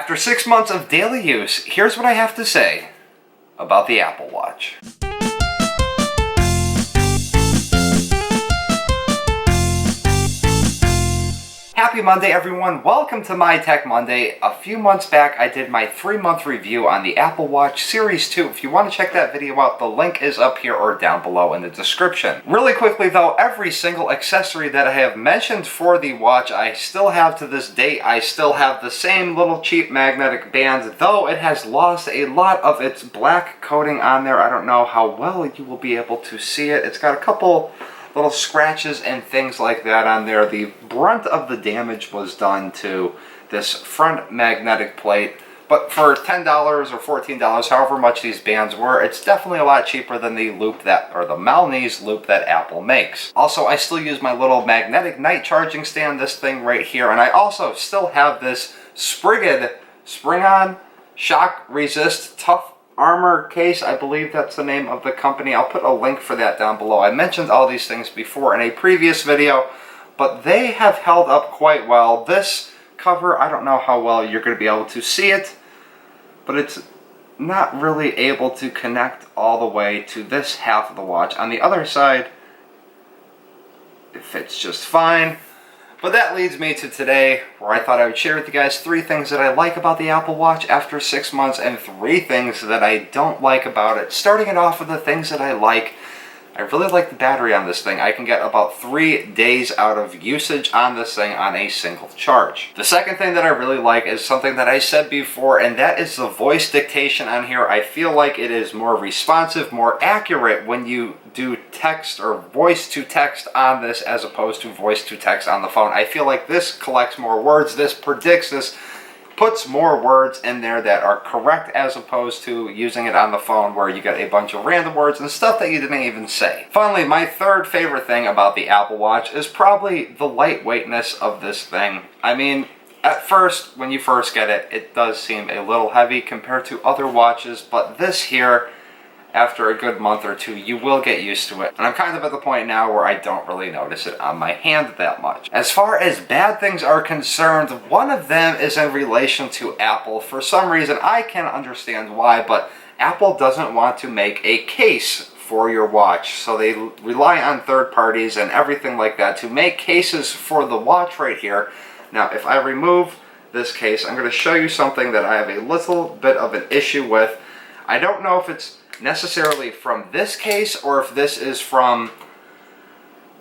After 6 months of daily use, here's what I have to say about the Apple Watch. Happy Monday, everyone. Welcome to My Tech Monday. A few months back, I did my 3-month review on the Apple Watch Series 2. If you want to check that video out, the link is up here or down below in the description. Really quickly though, every single accessory that I have mentioned for the watch, I still have to this date. I still have the same little cheap magnetic band, though it has lost a lot of its black coating on there. I don't know how well you will be able to see it. It's got a couple little scratches and things like that on there. The brunt of the damage was done to this front magnetic plate, but for $10 or $14, however much these bands were, it's definitely a lot cheaper than the loop that, or the Malnese loop that Apple makes. Also, I still use my little magnetic night charging stand, this thing right here, and I also still have this Sprigid spring-on shock resist tough armor case. I believe that's the name of the company. I'll put a link for that down below. I mentioned all these things before in a previous video, but they have held up quite well. This cover, I don't know how well you're going to be able to see it, but it's not really able to connect all the way to this half of the watch. On the other side, it fits just fine. But that leads me to today, where I thought I would share with you guys 3 things that I like about the Apple Watch after 6 months and 3 things that I don't like about it. Starting it off with the things that I like. I really like the battery on this thing. I can get about 3 days out of usage on this thing on a single charge. The second thing that I really like is something that I said before, and that is the voice dictation on here. I feel like it is more responsive, more accurate when you do text or voice to text on this as opposed to voice to text on the phone. I feel like this collects more words, this predicts, this puts more words in there that are correct as opposed to using it on the phone where you get a bunch of random words and stuff that you didn't even say. Finally, my third favorite thing about the Apple Watch is probably the lightweightness of this thing. I mean, at first, when you first get it, it does seem a little heavy compared to other watches, but this here, after a good month or 2, you will get used to it. And I'm kind of at the point now where I don't really notice it on my hand that much. As far as bad things are concerned, one of them is in relation to Apple. For some reason, I can't understand why, but Apple doesn't want to make a case for your watch. So they rely on third parties and everything like that to make cases for the watch right here. Now, if I remove this case, I'm going to show you something that I have a little bit of an issue with. I don't know if it's necessarily from this case or if this is from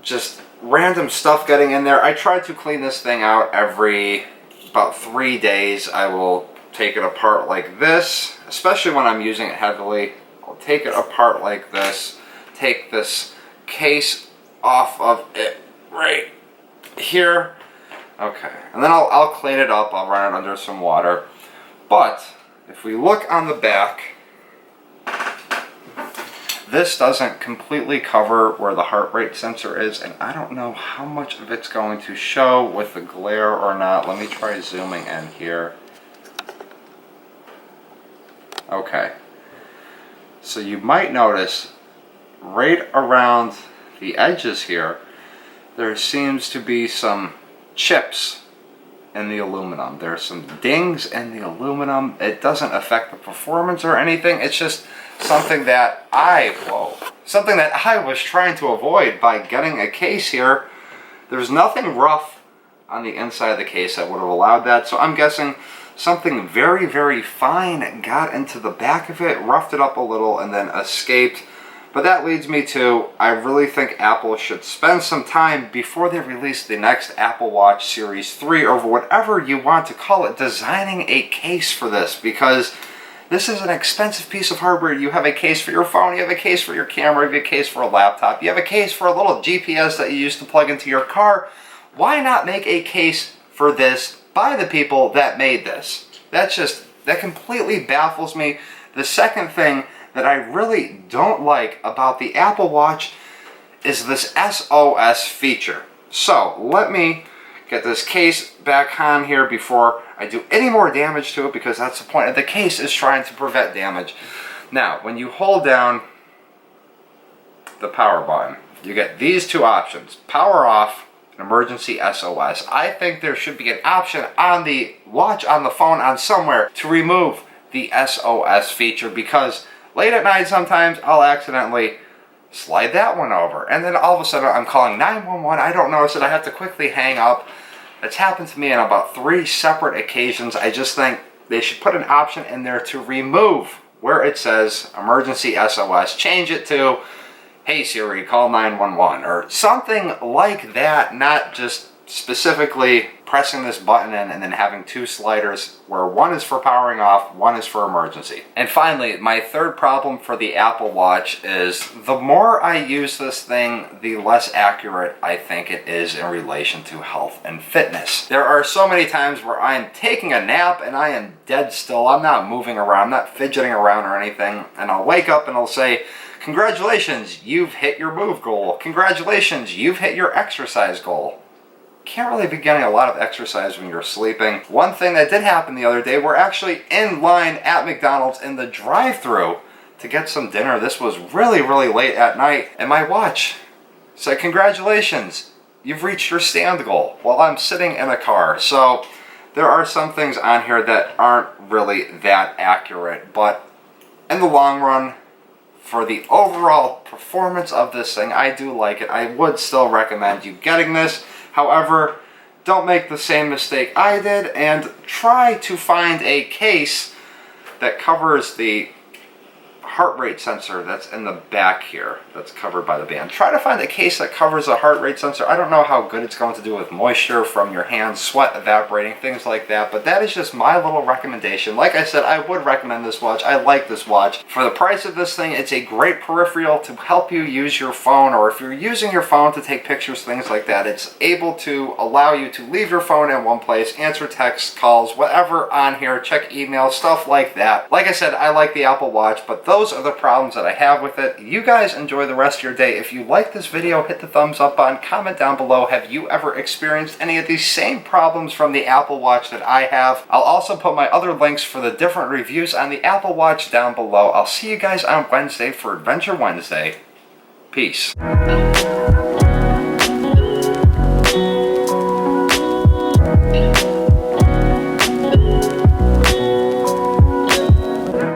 just random stuff getting in there. I try to clean this thing out every about 3 days. I will take it apart like this, especially when I'm using it heavily. I'll take it apart like this, take this case off of it right here. Okay, and then I'll clean it up. I'll run it under some water. But if we look on the back, this doesn't completely cover where the heart rate sensor is, and I don't know how much of it's going to show with the glare or not. Let me try zooming in here. Okay. So you might notice right around the edges here, there seems to be some chips in the aluminum. There's some dings in the aluminum. It doesn't affect the performance or anything. It's just something that I was trying to avoid by getting a case here. There's nothing rough on the inside of the case that would have allowed that, so I'm guessing something very, very fine got into the back of it, roughed it up a little, and then escaped. But that leads me to, I really think Apple should spend some time before they release the next Apple Watch Series 3, or whatever you want to call it, designing a case for this, because this is an expensive piece of hardware. You have a case for your phone, you have a case for your camera, you have a case for a laptop, you have a case for a little GPS that you use to plug into your car. Why not make a case for this by the people that made this? That completely baffles me. The second thing that I really don't like about the Apple Watch is this SOS feature. So let me get this case back on here before I do any more damage to it, because that's the point of the case, is trying to prevent damage. Now, when you hold down the power button, you get these two options: power off an emergency SOS. I think there should be an option on the watch, on the phone, on somewhere to remove the SOS feature, because late at night sometimes I'll accidentally slide that one over, and then all of a sudden I'm calling 911. I don't notice it. I have to quickly hang up. It's happened to me on about 3 separate occasions. I just think they should put an option in there to remove where it says emergency SOS. Change it to, hey Siri, call 911, or something like that, not just specifically pressing this button in and then having 2 sliders where one is for powering off, one is for emergency. And finally, my third problem for the Apple Watch is the more I use this thing, the less accurate I think it is in relation to health and fitness. There are so many times where I'm taking a nap and I am dead still. I'm not moving around, I'm not fidgeting around or anything, and I'll wake up and I'll say, congratulations, you've hit your move goal. Congratulations, you've hit your exercise goal. Can't really be getting a lot of exercise when you're sleeping. One thing that did happen the other day, we're actually in line at McDonald's in the drive-thru to get some dinner. This was really, really late at night, and my watch said, congratulations, you've reached your stand goal, while I'm sitting in a car. So there are some things on here that aren't really that accurate, but in the long run, for the overall performance of this thing, I do like it. I would still recommend you getting this. However, don't make the same mistake I did and try to find a case that covers the heart rate sensor that's in the back here, that's covered by the band. Try to find a case that covers a heart rate sensor. I don't know how good it's going to do with moisture from your hands, sweat evaporating, things like that, but that is just my little recommendation. Like I said, I would recommend this watch. I like this watch. For the price of this thing, it's a great peripheral to help you use your phone, or if you're using your phone to take pictures, things like that, it's able to allow you to leave your phone in one place, answer texts, calls, whatever on here, check email, stuff like that. Like I said, I like the Apple Watch, but those are the problems that I have with it. You guys enjoy the rest of your day. If you like this video, hit the thumbs up button, comment down below, have you ever experienced any of these same problems from the Apple Watch that I have? I'll also put my other links for the different reviews on the Apple Watch down below. I'll see you guys on Wednesday for Adventure Wednesday. Peace.